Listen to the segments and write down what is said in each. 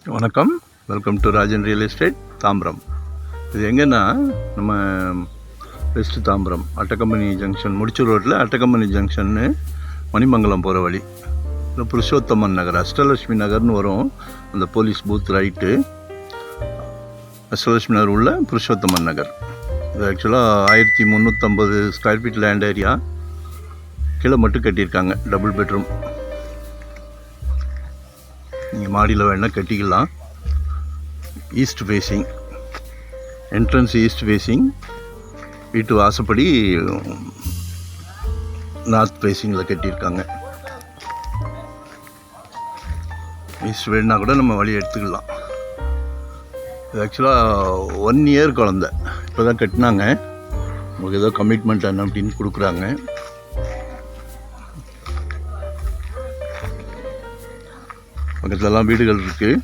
வணக்கம், welcome to Rajan real estate Tambaram. இது எங்கன்னா நம்ம வெஸ்ட் தாம்பரம் அட்டக்கம்பெனி ஜங்ஷன், முடிச்சூர் ரோட்டில் அட்டக்கம்பெனி ஜங்ஷன்னு மணிமங்கலம் போகிற வழி. இல்லை புருஷோத்தமன் நகர், அஷ்டலட்சுமி நகர்னு வரும். அந்த போலீஸ் பூத் ரைட்டு, அஷ்டலட்சுமி நகர் உள்ள புருஷோத்தமன் நகர். இது ஆக்சுவலாக 1350 ஸ்கொயர் ஃபீட் லேண்ட் ஏரியா. கீழே மட்டும் கட்டியிருக்காங்க, டபுள் பெட்ரூம். நீங்கள் மாடியில் வேணால் கட்டிக்கலாம். East facing, entrance east facing. வீட்டு வாசப்படி நார்த் ஃபேஸிங்கில் கட்டியிருக்காங்க. ஈஸ்ட் வேணுன்னா கூட நம்ம வழி எடுத்துக்கலாம். இது ஆக்சுவலாக 1 இயர் குழந்த, இப்போ தான் கட்டினாங்க. உங்களுக்கு ஏதோ கமிட்மெண்ட் என்ன அப்படின்னு கொடுக்குறாங்க. பக்கத்துலலாம் வீடுகள் இருக்குது.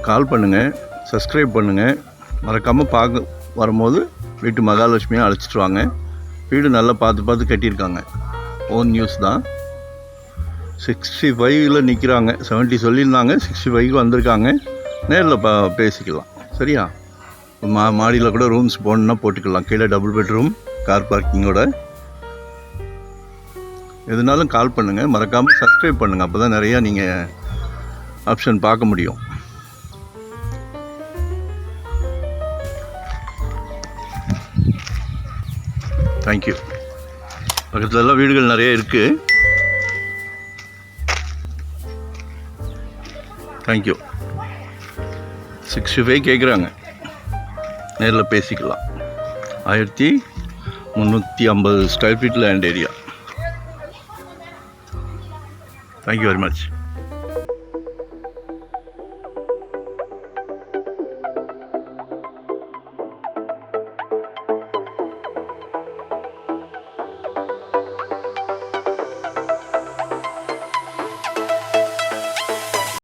கால் பண்ணுங்கள், சப்ஸ்கிரைப் பண்ணுங்கள். மறக்காமல் பார்க்க வரும்போது வீட்டு மகாலட்சுமியை அழைச்சிட்டு வாங்க. வீடு நல்லா பார்த்து கட்டியிருக்காங்க. ஓன் நியூஸ் தான். 65 நிற்கிறாங்க. 70 சொல்லியிருந்தாங்க, 65 வந்திருக்காங்க. நேரில் பேசிக்கலாம். சரியா? மாடியில் கூட ரூம்ஸ் போடணுன்னா போட்டுக்கலாம். கீழே டபுள் பெட்ரூம், கார் பார்க்கிங்கோட. எதுனாலும் கால் பண்ணுங்கள், மறக்காமல் சப்ஸ்கிரைப் பண்ணுங்கள். அப்போ தான் நிறையா நீங்கள் ஆப்ஷன் பார்க்க முடியும். தேங்க்யூ. பக்கத்துலலாம் வீடுகள் நிறைய இருக்குது. தேங்க்யூ. 65 கேட்குறாங்க. நேரில் பேசிக்கலாம். 1350 square feet land area. Thank you very much.